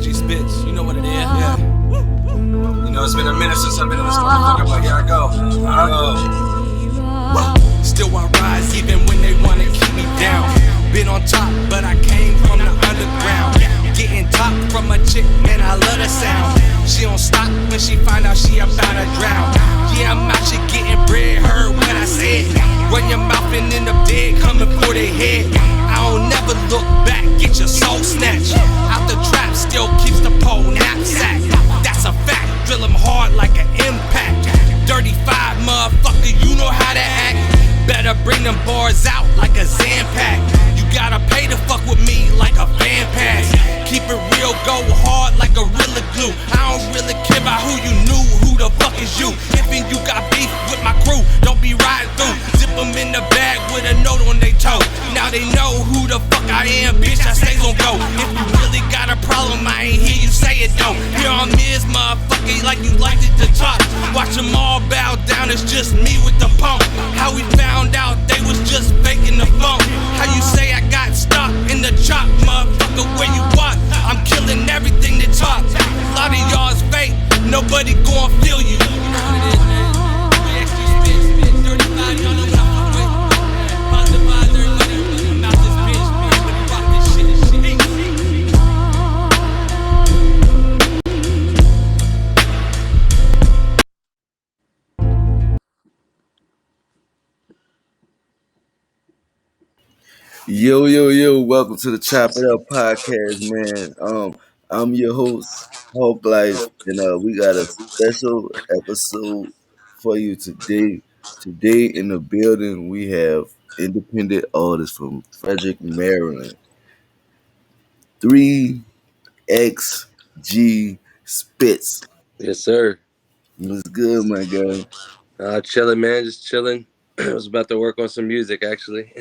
3XG Spits, you know what it is. Yeah. You know, it's been a minute since I've been in this motherfucker, but here I go. Still I rise even when they wanna keep me down. Been on top, but I came from the underground. Getting top from a chick, man, I love the sound. She don't stop when she find out she about to drown. Yeah, I'm out here getting bread, heard what I said. Run your mouth and end up dead, coming for their head. I don't never look back, get your soul snatched. Out the trap, still keeps the pole knapsack. That's a fact, drill them hard like an impact. 35, motherfucker, you know how to act. Better bring them bars out like a Zampac. You gotta pay to fuck with me like a fan pass. Keep it real, go hard like a Gorilla Glue. I don't really care about who you knew, who the fuck is you? If you got beef with my crew, don't be riding through. Zip them in the bag with a note on they toe. Now they know who the fuck I am, bitch, I stay gon' go. If you really got a problem, I ain't hear you say it though. Here on Miz, motherfucker, like you liked it to talk. Watch them all bow down, it's just me with the pump. How we found out they was just faking the funk. How you say I got stuck in the chop, motherfucker, where you walk? I'm killing everything that talk. A lot of y'all is fake, nobody gon' feel you. Yo, welcome to the Chop It Up podcast, man. I'm your host, Hulk Life, and we got a special episode for you today. Today in the building, we have independent artists from Frederick, Maryland. 3XG Spits. Yes, sir. What's good, my guy? Chilling, man. Just chilling. I was about to work on some music, actually.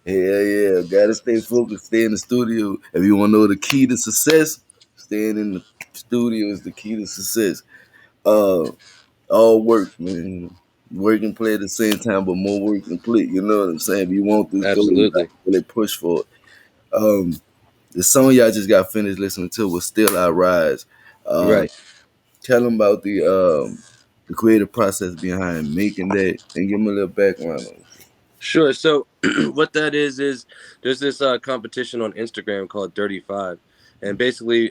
Yeah. Gotta stay focused, stay in the studio. If you want to know the key to success, staying in the studio is the key to success. All work, man. Work and play at the same time, but more work than play. You know what I'm saying? If you want this goal, you Absolutely. gotta really push for it. The song y'all just got finished listening to was "Still I Rise." Right. Tell them about the creative process behind making that, and give them a little background on it. Sure. So, what that is there's this competition on Instagram called Dirty Five, and basically,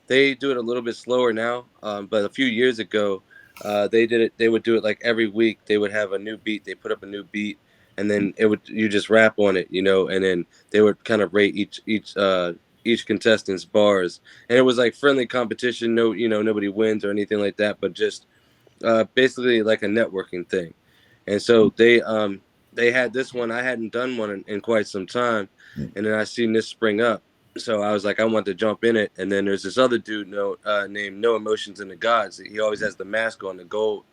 they do it a little bit slower now. But a few years ago, they did it. They would do it like every week. They would have a new beat. They put up a new beat, and then you just rap on it, and then they would kind of rate each contestant's bars, and it was like friendly competition. No, nobody wins or anything like that, but just basically like a networking thing. And so they had this one. I hadn't done one in quite some time, and then I seen this spring up. So I was like, I want to jump in it. And then there's this other dude named No Emotions in the Gods. He always has the mask on, the gold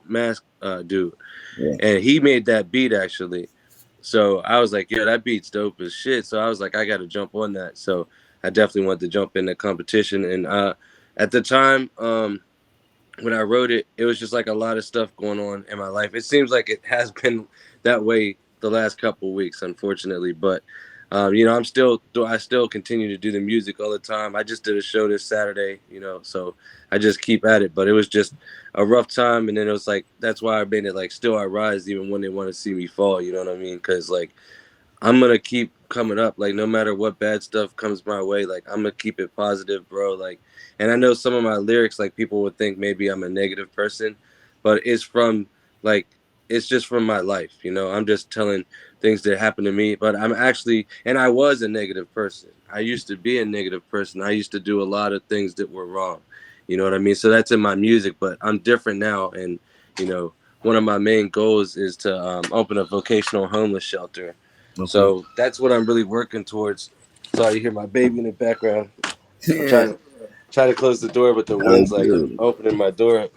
mask dude, and he made that beat actually. So I was like, yeah, that beat's dope as shit. So I was like, I got to jump on that. So I definitely wanted to jump in the competition. And at the time, when I wrote it, it was just like a lot of stuff going on in my life. It seems like it has been that way the last couple of weeks, unfortunately. But I still continue to do the music all the time. I just did a show this Saturday, so I just keep at it. But it was just a rough time, and then it was like that's why I made it like Still I Rise, even when they want to see me fall. You know what I mean? Because like I'm gonna keep coming up, like no matter what bad stuff comes my way, like I'm gonna keep it positive, bro. Like, and I know some of my lyrics, like people would think maybe I'm a negative person, but it's just from my life, I'm just telling things that happen to me. But I'm actually, and I was a negative person. I used to be a negative person. I used to do a lot of things that were wrong. You know what I mean? So that's in my music, but I'm different now, and one of my main goals is to open a vocational homeless shelter. Okay. So that's what I'm really working towards. Sorry, you hear my baby in the background. Yeah. I'm trying to close the door, but the wind's like opening my door.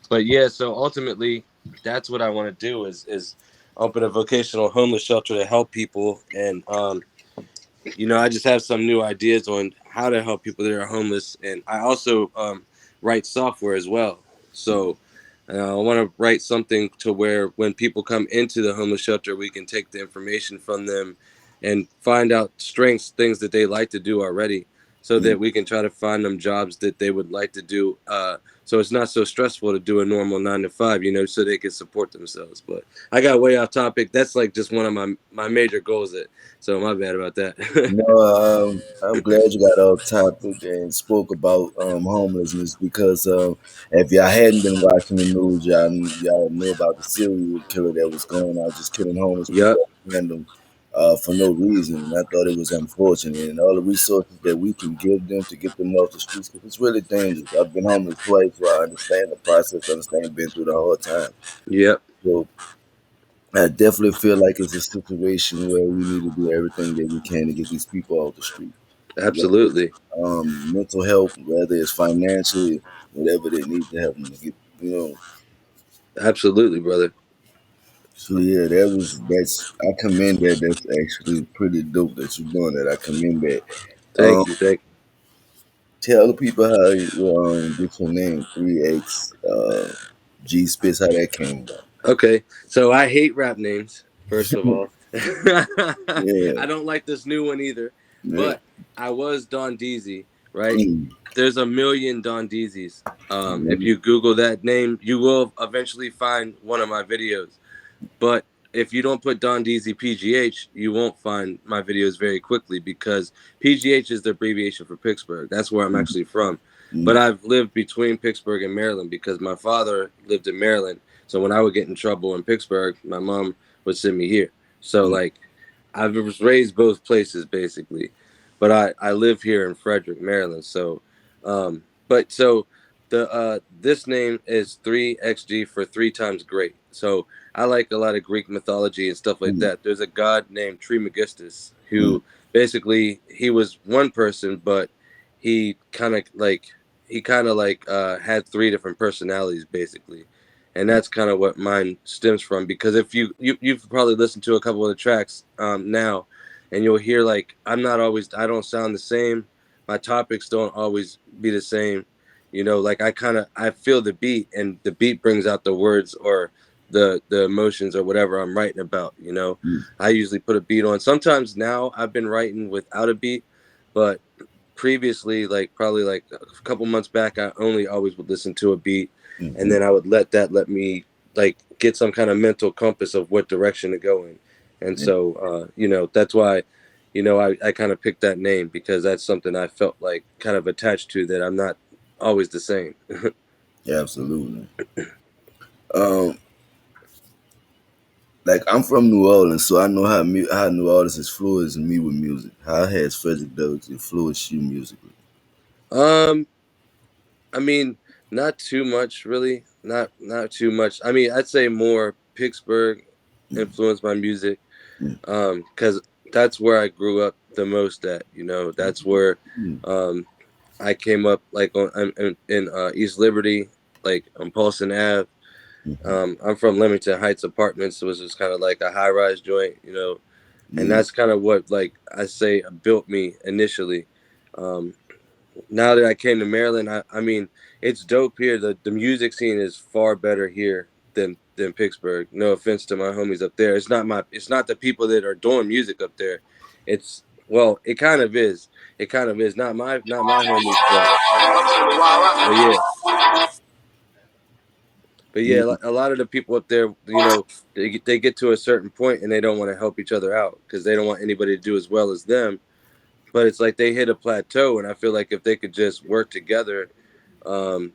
But yeah, so ultimately, that's what I want to do is open a vocational homeless shelter to help people. And, I just have some new ideas on how to help people that are homeless. And I also write software as well. So I want to write something to where when people come into the homeless shelter, we can take the information from them and find out strengths, things that they like to do already, so Mm. that we can try to find them jobs that they would like to do. So it's not so stressful to do a normal 9 to 5, so they can support themselves. But I got way off topic. That's like just one of my major goals. So my bad about that. No, I'm glad you got off topic and spoke about homelessness because if y'all hadn't been watching the news, y'all know about the serial killer that was going out just killing homeless Yep. people at random for no reason. And I thought it was unfortunate, and all the resources that we can give them to get them off the streets, because it's really dangerous. I've been homeless twice, so I understand the process. I understand been through the hard time. Yep. So I definitely feel like it's a situation where we need to do everything that we can to get these people off the street. Absolutely. Mental health, whether it's financially, whatever they need to help them to get. Absolutely, brother. So yeah, that's I commend that. That's actually pretty dope that you're doing that. I commend that. Um, Thank you. Thank you. Tell the people how you get your name 3X G Spitz, how that came about. Okay, so I hate rap names. First of all, Yeah, I don't like this new one either. yeah. But I was Don Deezy, right? Mm, There's a million Don Deezys. If mm, you Google that name, you will eventually find one of my videos. But if you don't put Don Deezy PGH, you won't find my videos very quickly, because PGH is the abbreviation for Pittsburgh. That's where I'm mm, actually from. But mm, I've lived between Pittsburgh and Maryland because my father lived in Maryland. So when I would get in trouble in Pittsburgh, my mom would send me here. So mm, like I was raised both places basically. But I live here in Frederick, Maryland. But so the this name is 3XG for 3 times great. So I like a lot of Greek mythology and stuff like mm, that. There's a god named Trismegistus mm, who basically he was one person, but he kind of like had 3 different personalities basically, and that's kind of what mine stems from. Because if you've probably listened to a couple of the tracks now, and you'll hear like I don't sound the same. My topics don't always be the same. Like I feel the beat, and the beat brings out the words or the emotions or whatever I'm writing about. mm, I usually put a beat on. Sometimes now I've been writing without a beat, but previously, like probably like a couple months back, I only always would listen to a beat, and mm, then I would let me like get some kind of mental compass of what direction to go in. And mm. so that's why I kind of picked that name, because that's something I felt like kind of attached to, that I'm not always the same. Yeah, absolutely. Um, like I'm from New Orleans, so I know how New Orleans has influenced me with music. How has Frederick Douglass influenced you musically? um I mean, not too much, really. Not too much. I mean, I'd say more Pittsburgh Mm, influenced my music, mm, because that's where I grew up the most at. That's where mm, um, I came up, like in East Liberty, like on Paulson Ave. mhm, I'm from Leamington Heights Apartments, so it was just kind of like a high rise joint, and yeah, that's kind of what, like I say, built me initially. Um, Now that I came to Maryland, I mean, it's dope here. The music scene is far better here than Pittsburgh. No offense to my homies up there. It's not the people that are doing music up there. It's well, it kind of is. It kind of is. Not my homies, but yeah, yeah, a lot of the people up there, they get to a certain point and they don't want to help each other out because they don't want anybody to do as well as them. But it's like they hit a plateau, and I feel like if they could just work together, um,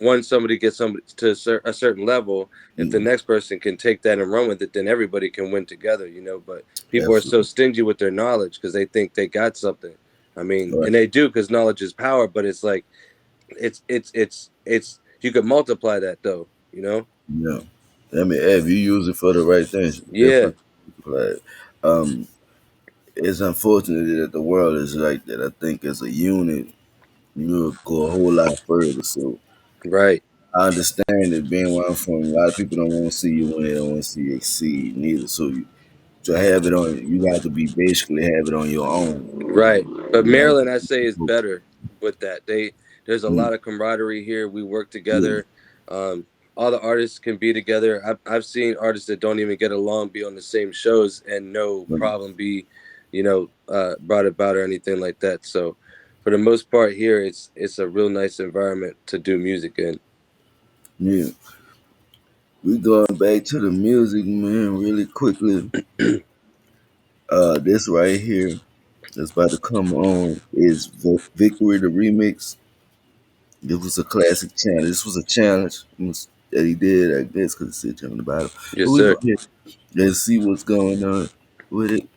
once somebody gets somebody to a certain level, if the mm, next person can take that and run with it, then everybody can win together. But people are so absolutely. stingy with their knowledge because they think they got something. I mean, Right. and they do, because knowledge is power. But it's like it's you could multiply that though. Yeah. I mean, if you use it for the right things, Yeah. definitely. Like, um, it's unfortunate that the world is like that. I think as a unit, you'll go a whole lot further. So Right. I understand that being where I'm from, a lot of people don't want to see you win, they don't want to see you exceed neither. So to have it on, you got to be basically have it on your own. Right. But You got Maryland, I say, is to, better with that. There's a mm, lot of camaraderie here. We work yeah, together. Um, all the artists can be together. I've seen artists that don't even get along be on the same shows and no problem be, brought about or anything like that. So for the most part here, it's a real nice environment to do music in. Yeah. We going back to the music, man, really quickly. This right here that's about to come on is Victory the Remix. This was a classic challenge. This was a challenge that he did, I guess, because it's sitting on the bottom. Yes, But we sir. go ahead and see what's going on with it.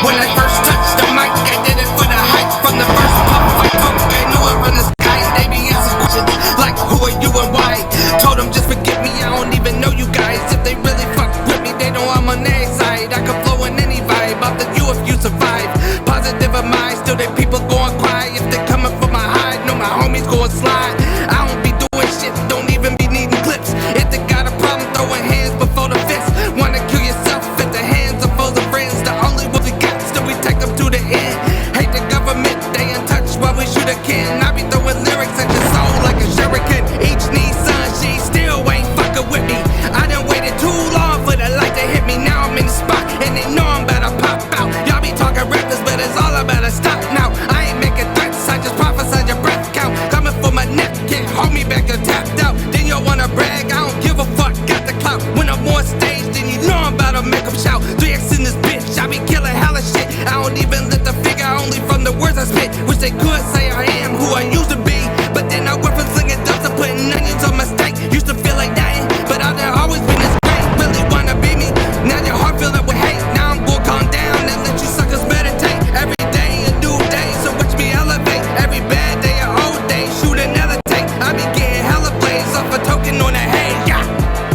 When I first touched the mic, I did it for the hype. From the first puff, I told they knew it from the sky. And they be asking questions like, who are you and why? Told them just forget me, I don't even know you guys. If they really fuck with me, they know I'm on their side. I can flow in any vibe, up to you if you survive. Positive of mine, still they people going cry. If they coming for my hide, know my homies going slide. I don't be doing shit, don't even be needing clips. If they got a problem, throwing hands before the fist. Wanna kill yourself at the hands of foes and friends. The only ones we got, still we take them to the end. Hate the government, they in touch while we shoot a can. I be throwing lyrics at your soul like a shuriken. Each needs sun, she still ain't fucking with me. I done waited too long for the light to hit me. Now I'm in the spot and they know I'm about to pop out. Y'all be talking reckless, but it's all about to stop now. I ain't making threats, I just prophesied your breath count. Coming for my neck, can't hold me back, you're tapped out. Then you wanna brag, I don't give a fuck, got the clout. When I'm on stage, then you know I'm about to make them shout. 3X in this bitch, I be killing hella shit. I don't even let the figure, only from the words I spit. Wish they could say I am who I used to be, but then I went from slinging dubs to putting onions on my steak. Used to feel like dying, but I've always been this great. Really wanna be me, now your heart filled up with hate. Now I'm gonna calm down and let you suckers meditate. Every day a new day, so watch me elevate. Every bad day a old day, shoot another take. I be getting hella plays off a token on a hay.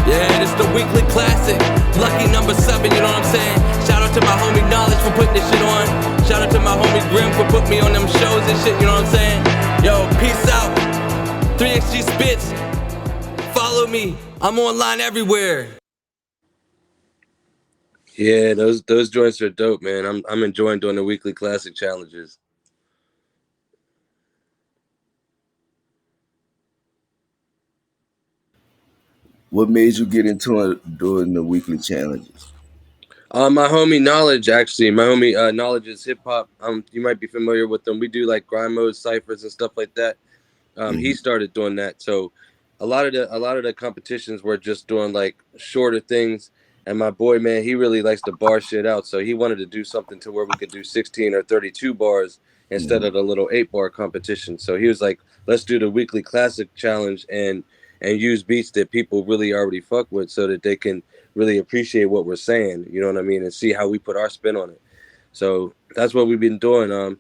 Yeah, this the weekly classic. Lucky number 7, you know what I'm saying? Shout out to my homie Knowledge for putting this shit on. Shout out to my homie Grim for putting me on them shows and shit, you know what I'm saying? Yo, peace out. 3XG Spits. Follow me. I'm online everywhere. Yeah, those joints are dope, man. I'm enjoying doing the weekly classic challenges. What made you get into it doing the weekly challenges? My homie Knowledge, actually, my homie Knowledge is hip hop. You might be familiar with them. We do like grind mode ciphers and stuff like that. He started doing that, so a lot of the competitions were just doing like shorter things. And my boy, man, he really likes to bar shit out, so he wanted to do something to where we could do 16 or 32 bars instead of the little 8-bar competition. So he was like, let's do the weekly classic challenge and use beats that people really already fuck with, so that they can really appreciate what we're saying, you know what I mean, and see how we put our spin on it. So that's what we've been doing.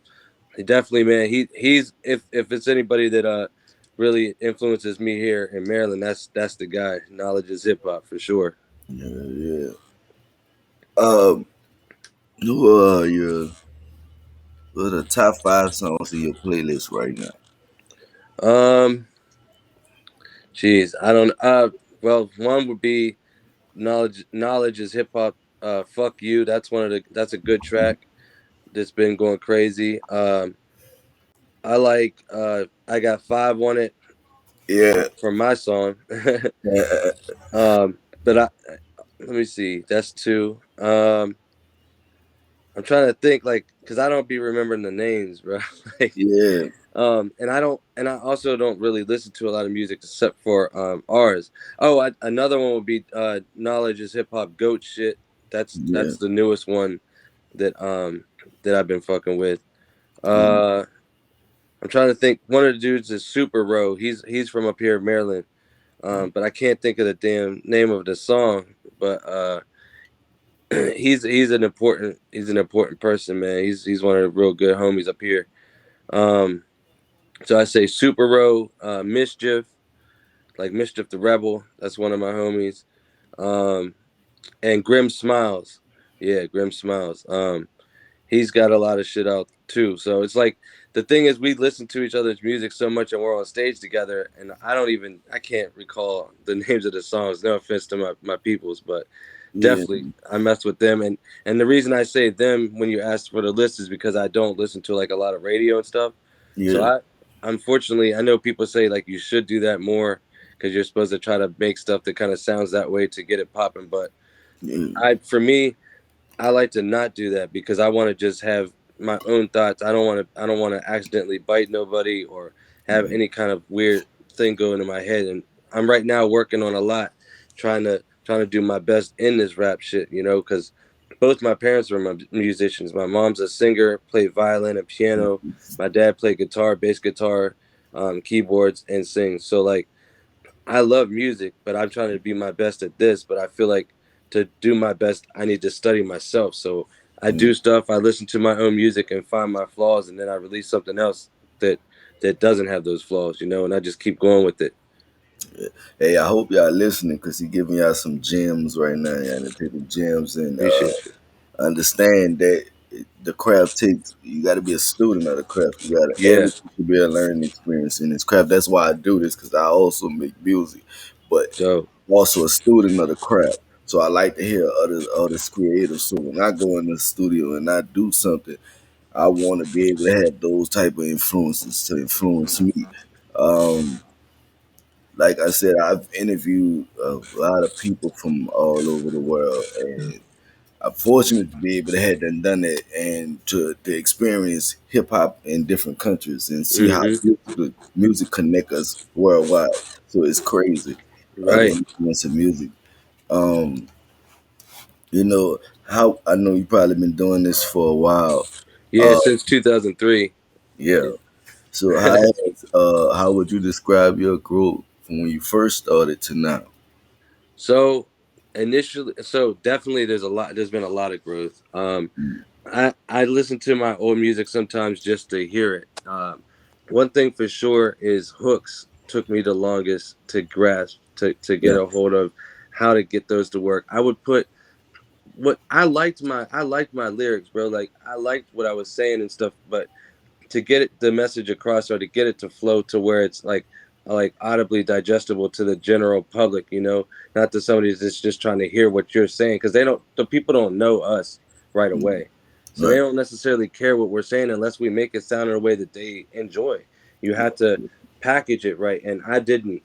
Definitely, man. He's if it's anybody that really influences me here in Maryland, that's the guy. Knowledge is hip hop for sure. Yeah. Who are what are the top 5 songs in your playlist right now? Geez, I don't. Well, one would be Knowledge is hip hop. Fuck you. That's that's a good track. That's been going crazy. I like. I got 5 on it. Yeah. For my song. But let me see. That's 2. I'm trying to think, like, because I don't be remembering the names, bro. Like, yeah. And I also don't really listen to a lot of music except for ours. Oh, another one would be Knowledge is Hip Hop Goat Shit. That's the newest one that I've been fucking with. I'm trying to think. One of the dudes is Super Row. He's from up here in Maryland. But I can't think of the damn name of the song. But he's an important person, man. He's one of the real good homies up here. So I say Super Row, Mischief, like Mischief the Rebel. That's one of my homies. And Grim Smiles. Yeah, Grim Smiles. He's got a lot of shit out too. So it's like, the thing is, we listen to each other's music so much and we're on stage together, and I can't recall the names of the songs. No offense to my peoples, but definitely I mess with them. And the reason I say them when you ask for the list is because I don't listen to like a lot of radio and stuff. So unfortunately, I know people say like you should do that more because you're supposed to try to make stuff that kind of sounds that way to get it popping. But Yeah. for me, I like to not do that because I want to just have my own thoughts. I don't want to accidentally bite nobody or have Mhm. any kind of weird thing going in my head. And I'm right now working on a lot, trying to do my best in this rap shit, you know, because both my parents were musicians. My mom's a singer, played violin and piano. My dad played guitar, bass guitar, keyboards, and sings. So like I love music, but I'm trying to be my best at this. But I feel like to do my best, I need to study myself. So I Mhm. do stuff. I listen to my own music and find my flaws, and then I release something else that doesn't have those flaws, you know. And I just keep going with it. Hey, I hope y'all listening because he giving y'all some gems right now. Y'all to take the gems and Appreciate you. understand that the craft takes. You got to be a student of the craft. You got to Yeah, everything should be a learning experience in this craft. That's why I do this because I also make music, but dope. also a student of the craft. So I like to hear others creative. So when I go in the studio and I do something, I want to be able to have those type of influences to influence me. Um, like I said, I've interviewed a lot of people from all over the world, and I'm fortunate to be able to have done that and to experience hip hop in different countries and see how Hmm. music connect us worldwide. So it's crazy. The Right. influence of music. Um, you know how I know you probably been doing this for a while. Yeah, Uh, since 2003. yeah. So how would you describe your growth from when you first started to now? So initially, so definitely, there's a lot. There's been a lot of growth. Mm, I listen to my old music sometimes just to hear it. One thing for sure is hooks took me the longest to grasp to get yeah. a hold of how to get those to work. I would put what I liked my lyrics, bro. Like I liked what I was saying and stuff, but to get the message across or to get it to flow to where it's like audibly digestible to the general public, you know, not to somebody that's just trying to hear what you're saying because the people don't know us right Mm, away, so they right. don't necessarily care what we're saying unless we make it sound in a way that they enjoy. You have to package it right, and I didn't.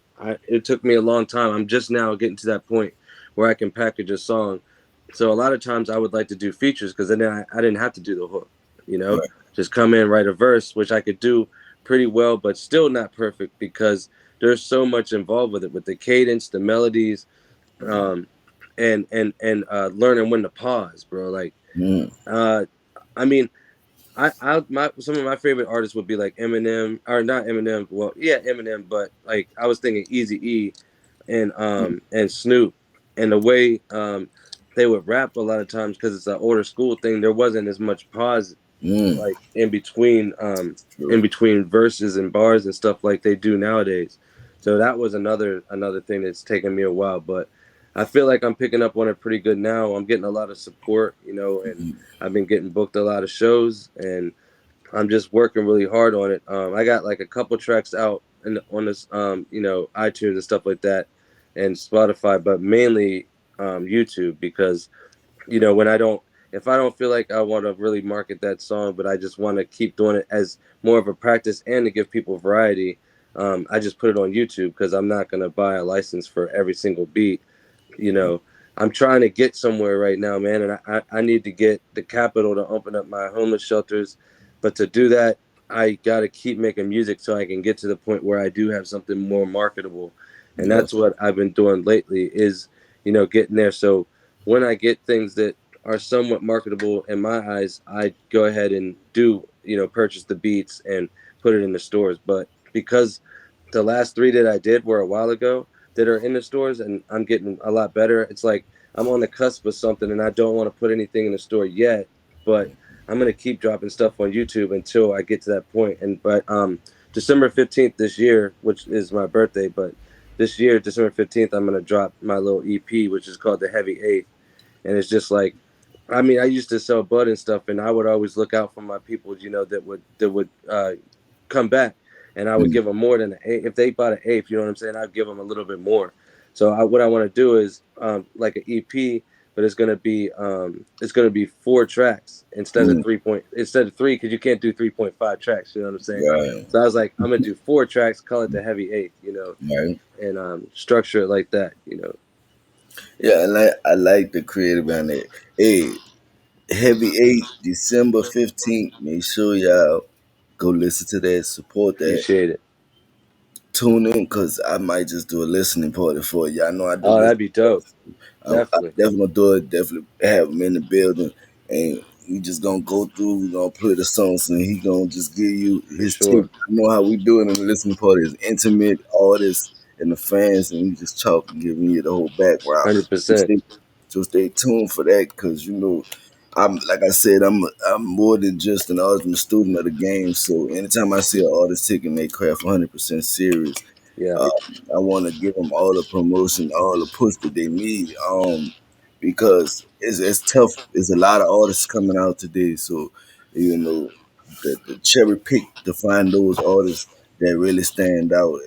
It took me a long time. I'm just now getting to that point where I can package a song. So a lot of times I would like to do features because then I didn't have to do the hook, you know, Right. just come in, write a verse, which I could do pretty well, but still not perfect because there's so much involved with it, with the cadence, the melodies, um, and learning when to pause, bro. Like, Mm, uh, I mean, I my some of my favorite artists would be like Eminem, or not Eminem. Well, yeah, Eminem, but like I was thinking Easy E and Snoop, and the way they would rap a lot of times because it's an older school thing. There wasn't as much pause mm, like true. in between verses and bars and stuff like they do nowadays. So that was another thing that's taken me a while, but I feel like I'm picking up on it pretty good now. I'm getting a lot of support, you know, and Mm, I've been getting booked a lot of shows, and I'm just working really hard on it. I got like a couple tracks out on this, you know, iTunes and stuff like that, and Spotify, but mainly YouTube because you know when I don't if I don't feel like I want to really market that song, but I just want to keep doing it as more of a practice and to give people variety. I just put it on YouTube because I'm not gonna buy a license for every single beat. You know, I'm trying to get somewhere right now, man, and I need to get the capital to open up my homeless shelters. But to do that, I got to keep making music so I can get to the point where I do have something more marketable. And yeah. that's what I've been doing lately is, you know, getting there. So when I get things that are somewhat marketable in my eyes, I go ahead and do, you know, purchase the beats and put it in the stores. But because the last three that I did were a while ago that are in the stores and I'm getting a lot better. It's like I'm on the cusp of something and I don't want to put anything in the store yet, but I'm gonna keep dropping stuff on YouTube until I get to that point. And but December 15th this year, which is my birthday, but this year, December 15th, I'm gonna drop my little EP, which is called The Heavy Eighth. And it's just like I mean, I used to sell bud and stuff, and I would always look out for my people, you know, that would come back, and I would Mm, give them more than an eighth. If they bought an eighth, you know what I'm saying? I'd give them a little bit more. So what I want to do is like an EP, but it's gonna be 4 tracks Mm, instead of three because you can't do 3.5 tracks. You know what I'm saying? right, So I was like, I'm gonna do 4 tracks, call it the heavy eighth, right. and structure it like that. Yeah, I like the creative behind it. Hey, Heavy 8, December 15th. Make sure y'all go listen to that, support that. Appreciate it. Tune in because I might just do a listening party for you. I know I do Oh, this. that'd be dope. I Definitely, definitely do it. Definitely have him in the building, and we just gonna go through. We gonna play the songs, and he gonna just give you for his tip. sure. I know how we do it in the listening party is intimate, artists and the fans, and we just talk and giving you the whole background. Hundred So percent. stay, so stay tuned for that, because I'm like I said, I'm more than just an artist, I'm a student of the game. So anytime I see an artist taking their craft 100% serious, Yeah. uh, I want to give them all the promotion, all the push that they need. Because it's tough. There's a lot of artists coming out today, so you know the cherry pick to find those artists that really stand out.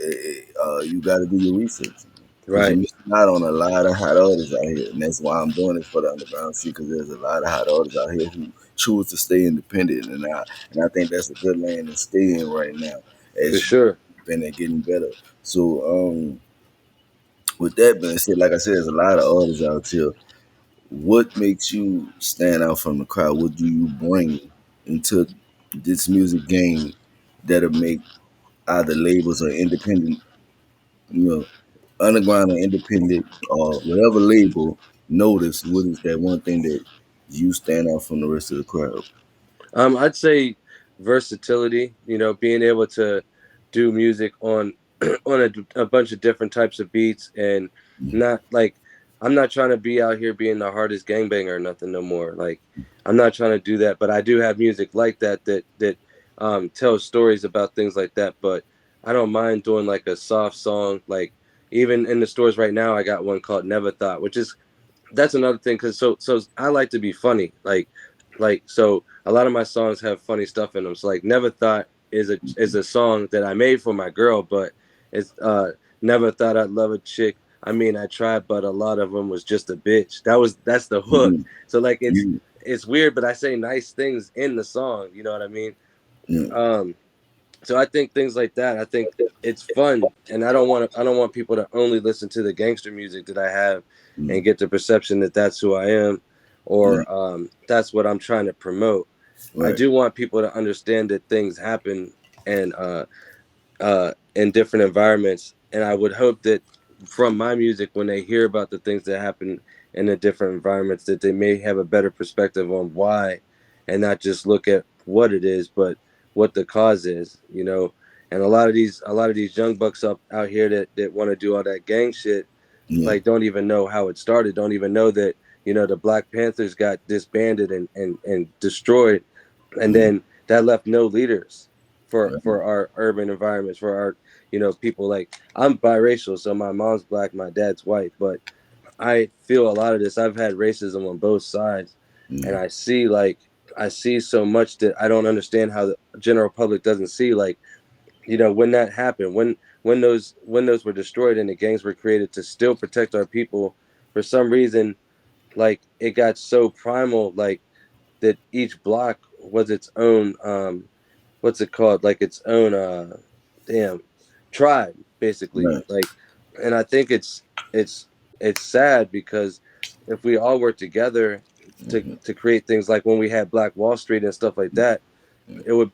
You got to do your research, because you're Right. missing out on a lot of hot artists out here, and that's why I'm doing it for the underground shit. Because there's a lot of hot artists out here who choose to stay independent, and I think that's a good lane to stay in right now For as you sure. been and getting better. So with that being said, like I said, there's a lot of artists out here. What makes you stand out from the crowd? What do you bring into this music game that'll make either labels or independent, you know, underground or independent or whatever label notice? What is that one thing that you stand out from the rest of the crowd? I'd say versatility. Being able to do music on on a bunch of different types of beats, and not like I'm not trying to be out here being the hardest gangbanger or nothing no more. Like I'm not trying to do that, but I do have music like that tells stories about things like that. But I don't mind doing like a soft song. Like even in the stores right now, I got one called Never Thought, which is that's another thing because so I like to be funny, like so a lot of my songs have funny stuff in them. So like Never Thought is a song that I made for my girl, but it's Never Thought I'd Love a Chick. I mean, I tried, but a lot of them was just a bitch. That's the hook. Mhm. So like You, it's weird, but I say nice things in the song. You know what I mean? you, um so I think things like that, I think it's fun, and I don't want people to only listen to the gangster music that I have you, and get the perception that that's who I am, you, or that's what I'm trying to promote. I right. do want people to understand that things happen, and in different environments, and I would hope that from my music, when they hear about the things that happen in the different environments, that they may have a better perspective on why, and not just look at what it is, but what the cause is. And a lot of these young bucks out here that want to do all that gang shit, Yeah. like don't even know how it started, don't even know that the Black Panthers got disbanded and destroyed, and Mm, then that left no leaders for right. for our urban environments, for our people. Like I'm biracial, so my mom's black, my dad's white, but I feel a lot of this. I've had racism on both sides, and Yeah. I see so much that I don't understand how the general public doesn't see. Like when that happened, when those were destroyed and the gangs were created to still protect our people, for some reason, like it got so primal, like that each block was its own what's it called, like its own damn tribe, basically. Right. Like, and I think it's it's sad because if we all work together Mhm. to create things like when we had Black Wall Street and stuff like that, we'd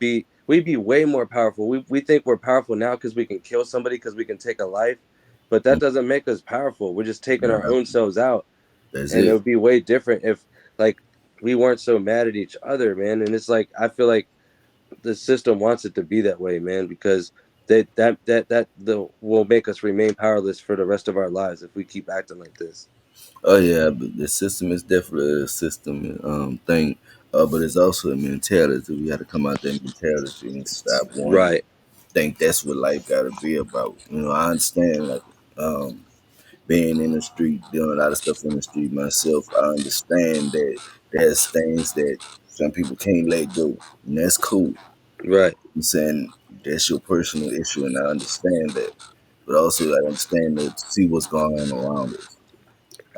be way more powerful. We think we're powerful now because we can kill somebody, because we can take a life, but that doesn't make us powerful. We're just taking our Right. own selves out, That's and it it. would be way different if like we weren't so mad at each other, man. And it's like I feel like the system wants it to be that way, man, because that will make us remain powerless for the rest of our lives if we keep acting like this. Oh yeah, but the system is definitely a system thing. But it's also a mentality. We got to come out that mentality and stop wanting to Right, think that's what life got to be about. I understand like um, being in the street, doing a lot of stuff in the street myself. I understand that there's things that some people can't let go, and that's cool. right, I'm saying that's your personal issue, and I understand that. But also, I understand to see what's going on around us.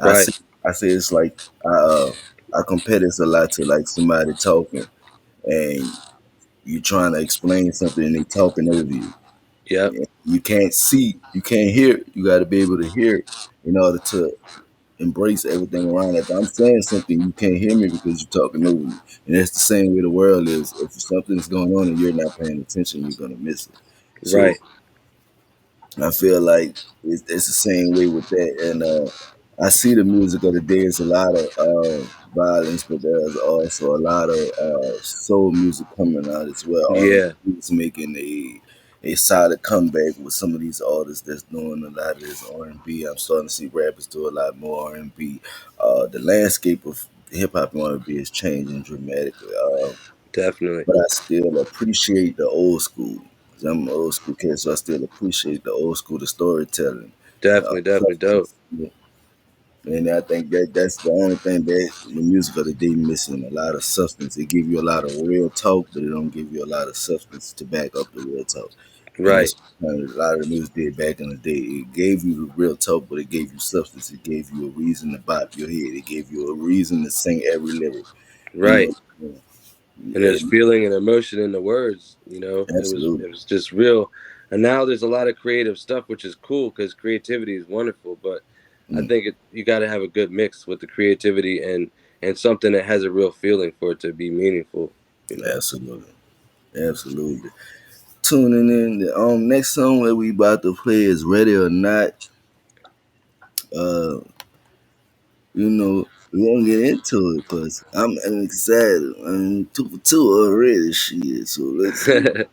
I right. see, I say it's like I compare this a lot to like somebody talking and you trying to explain something and they talking over you. Yep. You can't see, you can't hear. You got to be able to hear in order to embrace everything around. If I'm saying something, you can't hear me because you're talking over me, and that's the same way the world is. If something's going on and you're not paying attention, you're gonna miss it. So Right. I feel like it's the same way with that. And I see the music of the day is a lot of violence, but there's also a lot of soul music coming out as well. Yeah. R&B is making a solid comeback with some of these artists that's doing a lot of this R&B. I'm starting to see rappers do a lot more R&B. The landscape of hip hop and R&B is changing dramatically. Definitely. But I still appreciate the old school. 'Cause I'm an old school kid, so I still appreciate the old school, the storytelling, Definitely. Definitely dope. substance. And I think that's the only thing that the music of the day missing a lot of substance. It give you a lot of real talk, but it don't give you a lot of substance to back up the real talk. And Right. that's what kind of a lot of the music did back in the day. It gave you the real talk, but it gave you substance. It gave you a reason to bop your head. It gave you a reason to sing every lyric. You Right. know, And there's and feeling and emotion in the words. You know, it absolutely. was just real. And now there's a lot of creative stuff, which is cool because creativity is wonderful. But I Mm, think you got to have a good mix with the creativity and something that has a real feeling for it to be meaningful. You know. absolutely. Absolutely. Tuning in. The next song that we about to play is Ready or Not. Uh, we're gonna get into it because I'm excited. I'm 2 for 2 already. Shit. So let's see. 2 for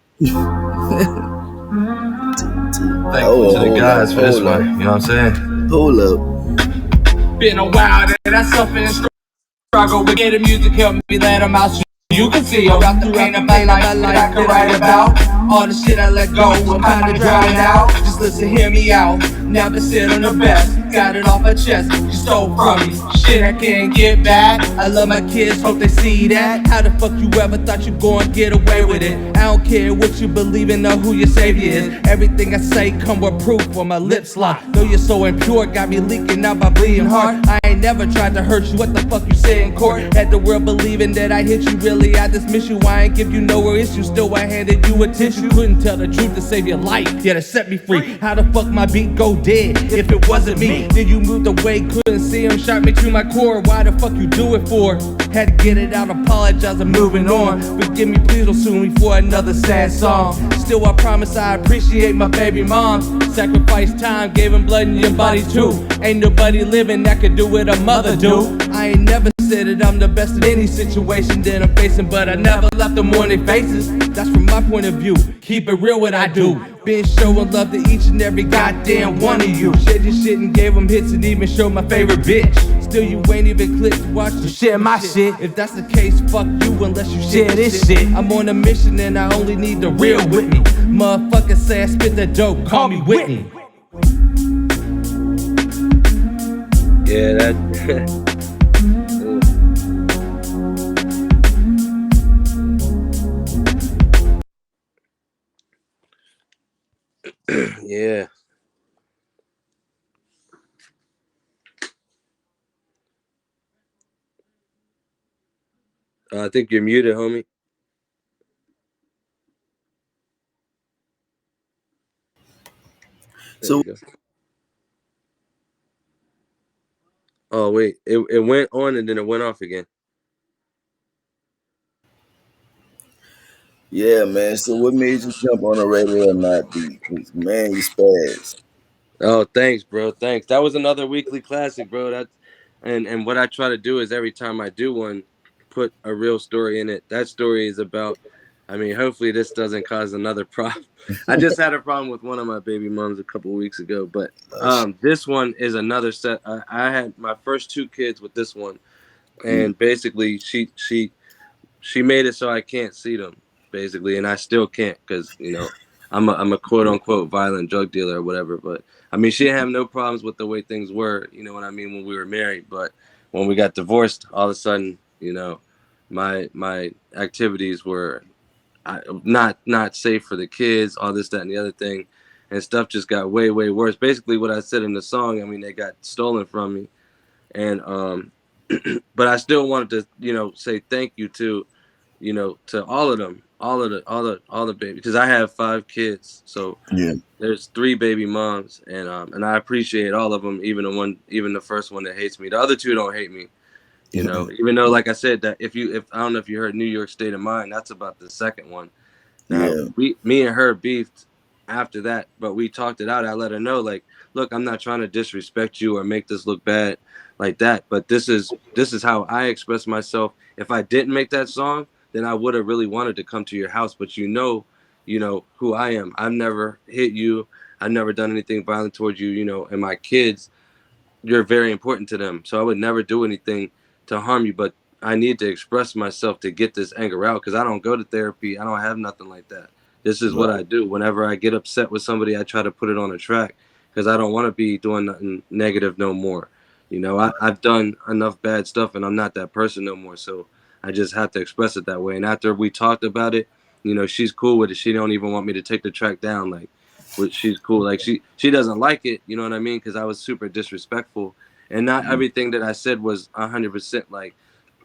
2. Thankful Oh, to the hold up, gods for this hold up, one. You know what I'm saying? hold up. Been a while that I suffer and struggle with getting music, help me let them out. So you can see about the pain of my life that I can write about. All the shit I let go, I'm kinda drowned out. Just listen, hear me out. Never sit on the best. Got it off my chest, you stole from me. Shit I can't get back. I love my kids, hope they see that. How the fuck you ever thought you gon' get away with it? I don't care what you believe in or who your savior is. Everything I say come with proof when my lips lock. Know you're so impure, got me leaking out my bleeding heart. I ain't never tried to hurt you, what the fuck you say in court? Had the world believing that I hit you, really I dismiss you. I ain't give you no issue, still I handed you attention. Couldn't tell the truth to save your life, yeah, to set me free. How the fuck my beat go dead if it wasn't me? Then you moved away, couldn't see him, shot me to my core. Why the fuck you do it for? Had to get it out, apologize, I'm moving on. Forgive me, please don't sue me for another sad song. Still I promise I appreciate my baby mom. Sacrificed time, gave him blood in your body too. Ain't nobody living that could do what a mother do. I ain't never said that I'm the best in any situation that I'm facing, but I never left them on their faces. That's from my point of view. Keep it real what I do. Been showing love to each and every goddamn one of you. Shared your shit and gave them hits and even showed my favorite bitch. Still you ain't even clicked to watch the share my shit. If that's the case, fuck you unless you share this shit. I'm on a mission and I only need the real with me. Motherfuckers say I spit the dope, call me Whitney. Yeah, that. Yeah. I think you're muted, homie. There So you go. Oh wait, it went on and then it went off again. yeah, man. So what made you jump on a Ready or Not beat? 'Cause, man, you spaz. Oh, thanks, bro. Thanks. That was another weekly classic, bro. That's and what I try to do is every time I do one, put a real story in it. That story is about. I mean, hopefully this doesn't cause another problem. I just had a problem with one of my baby moms a couple of weeks ago, but Shit. this one is another set. I had my first 2 kids with this one, Mm, and basically she made it so I can't see them, basically, and I still can't because I'm a quote unquote violent drug dealer or whatever. But I mean, she didn't have no problems with the way things were, you know what I mean, when we were married. But when we got divorced, all of a sudden, my activities were not safe for the kids, all this, that, and the other thing, and stuff just got way worse. Basically, what I said in the song, I mean, they got stolen from me, and but I still wanted to, say thank you to, to all of them, all the babies, because I have 5 kids, so Yeah, there's 3 baby moms, and I appreciate all of them, even the first one that hates me. The other 2 don't hate me, even though, like I said, that if I don't know if you heard New York State of Mind, that's about the second one. Now, yeah, me and her beefed after that, but we talked it out. I let her know, like, look, I'm not trying to disrespect you or make this look bad like that, but this is how I express myself. If I didn't make that song, then I would have really wanted to come to your house, but who I am. I've never hit you. I've never done anything violent towards you, and my kids, you're very important to them. So I would never do anything to harm you, but I need to express myself to get this anger out because I don't go to therapy. I don't have nothing like that. This is what right. I do. Whenever I get upset with somebody, I try to put it on a track because I don't want to be doing nothing negative no more. I've done enough bad stuff and I'm not that person no more. So I just have to express it that way. And after we talked about it, she's cool with it. She don't even want me to take the track down. Like, which she's cool. Like she doesn't like it, you know what I mean? Because I was super disrespectful, and not Mhm. everything that I said was 100% like.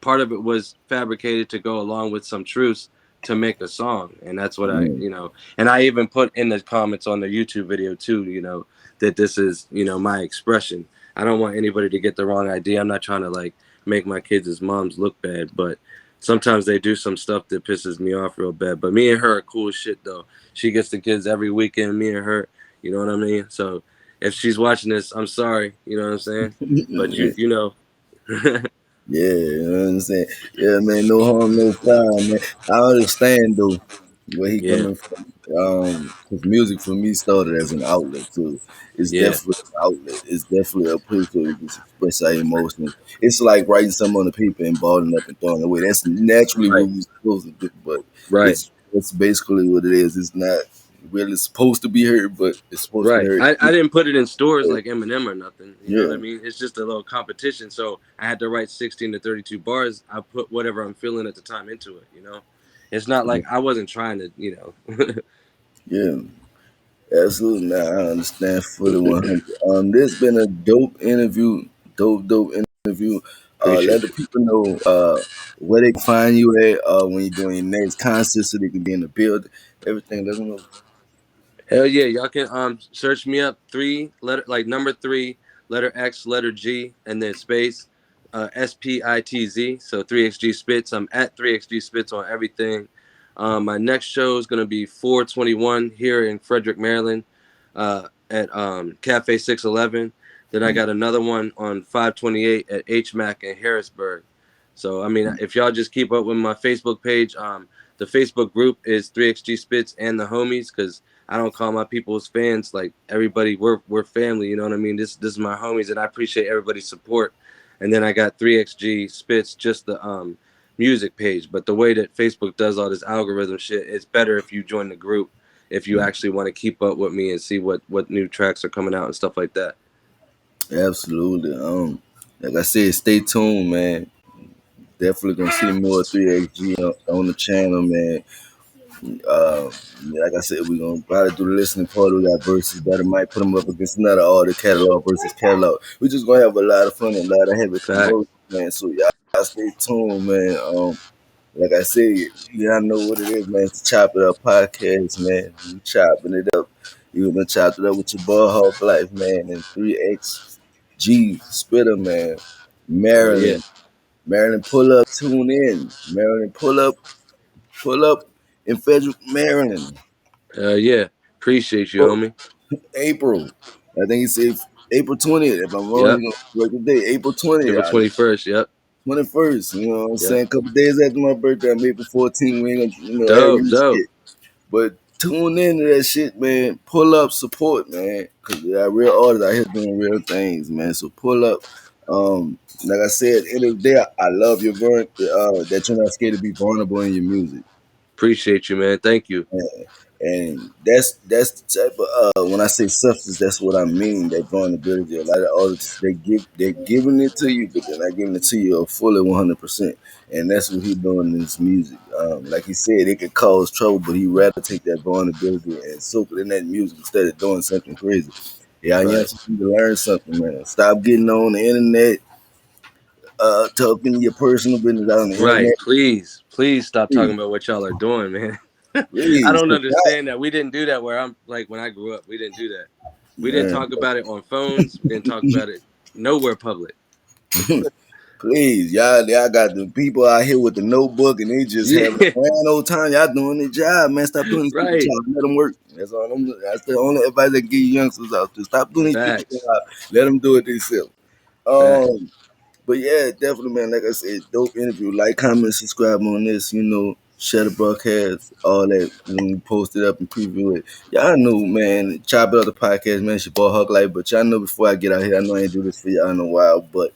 Part of it was fabricated to go along with some truths to make a song, and that's what Yeah, and I even put in the comments on the YouTube video too, that this is my expression. I don't want anybody to get the wrong idea. I'm not trying to like make my kids' moms look bad, but sometimes they do some stuff that pisses me off real bad. But me and her are cool as shit though. She gets the kids every weekend, me and her, you know what I mean? So if she's watching this, I'm sorry, you know what I'm saying? But yeah, you know. yeah, you know what I'm saying? Yeah, man, no harm, no foul, man. I understand though where he Yeah, coming from. Cause music for me started as an outlet too. It's yeah, definitely an outlet. It's definitely a place where we can express our emotions. It's like writing something on the paper and balling up and throwing it away. That's naturally right, what we're supposed to do, but right. it's basically what it is. It's not really supposed to be heard, but it's supposed to be Right. heard. I didn't put it in stores like Eminem or nothing. You know what I Yeah, mean? It's just a little competition. So I had to write 16 to 32 bars. I put whatever I'm feeling at the time into it. It's not yeah, like I wasn't trying to. yeah. Absolutely, man. I understand fully 100. This been a dope interview, dope interview. Let Appreciate the you. people know where they can find you at when you're doing your next concert, so they can be in the build. Everything. Let them know. Hell yeah, y'all can search me up 3 letter like number 3 letter X letter G and then space SPITZ, so 3XG Spits. I'm at 3XG Spits on everything. My next show is gonna be 421 here in Frederick, Maryland, at Cafe 611. Then I Mm, got another one on 528 at HMAC in Harrisburg. So I mean, if y'all just keep up with my Facebook page, the Facebook group is 3XG Spits and the homies, because I don't call my people's fans like everybody. We're family, you know what I mean. This is my homies, and I appreciate everybody's support. And then I got 3XG Spits, just the music page. But the way that Facebook does all this algorithm shit, it's better if you join the group if you mm. actually want to keep up with me and see what new tracks are coming out and stuff like that. Absolutely. Like I said, stay tuned, man. Definitely gonna see more 3XG on the channel, man. Uh, like I said, we're gonna probably do the listening part. We got verses that might put them up against another artist catalog versus catalog. We're just gonna have a lot of fun and a lot of heavy Fact. promotion, man. So y'all stay tuned, man. Like I said, y'all know what it is, man. It's the Chop It Up podcast, man. We chopping it up. You been chopped it up with your boy Hawk Life, man, and 3XG Spitter, man. Hell yeah. Maryland, Maryland, pull up, tune in. Maryland, pull up in Frederick, Maryland. Hell yeah. Appreciate you, homie. April. I think he said April 20th. If I'm wrong, Yep. you're gonna work the day. April 20th. April 21st. Yep. 21st. You know what I'm Yep. saying? A couple days after my birthday, I'm April 14th. We ain't gonna, have Dope. any Dope. shit. But tune into that shit, man. Pull up, support, man. Cause there are real artists out here doing real things, man. So pull up. Like I said, end of the day, I love your that you're not scared to be vulnerable in your music. Appreciate you, man. Thank you. And that's the type of when I say substance, that's what I mean. That vulnerability. A lot of artists they're giving it to you, but they're not giving it to you fully 100%. And that's what he doing in his music. Like he said, it could cause trouble, but he rather take that vulnerability and soak it in that music instead of doing something crazy. Yeah, young Right. people need to learn something, man. Stop getting on the internet. talking your personal business out on the Right. internet. Please stop talking Please, about what y'all are doing, man. I please, don't understand that. We didn't do that where I'm like when I grew up. We didn't do that. We didn't man. talk about it on phones. We didn't talk about it nowhere public. Please, y'all got the people out here with the notebook and they just Yeah. having a grand old time. Y'all doing their job, man. Stop doing these people Right. job. Let them work. That's the only advice I give you youngsters out there. Stop doing these people Facts. job. Let them do it themselves. Facts. But yeah, definitely, man. Like I said, dope interview. Like, comment, subscribe on this. Share the broadcast, all that. When we post it up and preview it, y'all know, man. Chop it up the podcast, man. It's your boy Hawk Life. But y'all know before I get out here, I know I ain't do this for y'all in a while, but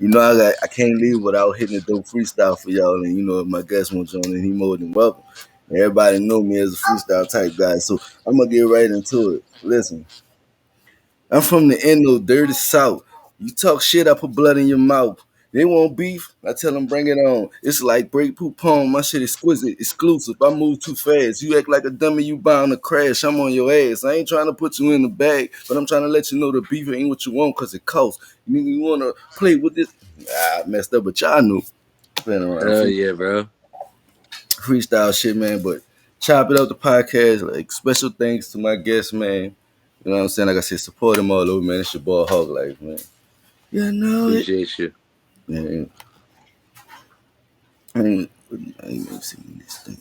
I can't leave without hitting a dope freestyle for y'all. And if my guest wants on, and he more than welcome. Everybody know me as a freestyle type guy, so I'm gonna get right into it. Listen. I'm from the Indo, dirty South. You talk shit, I put blood in your mouth. They want beef, I tell them bring it on. It's like break poop home, my shit exquisite, exclusive. I move too fast. You act like a dummy, you bound to crash. I'm on your ass. I ain't trying to put you in the bag, but I'm trying to let you know the beef ain't what you want because it costs. You want to play with this? I messed up, but y'all knew. Playing around. Hell yeah, bro. Freestyle shit, man, but chop it up the podcast. Like, special thanks to my guest, man. You know what I'm saying? Like I said, support him all over, man. It's your boy Hog Life, man. You know it. Appreciate you. Man, I ain't even seen this thing.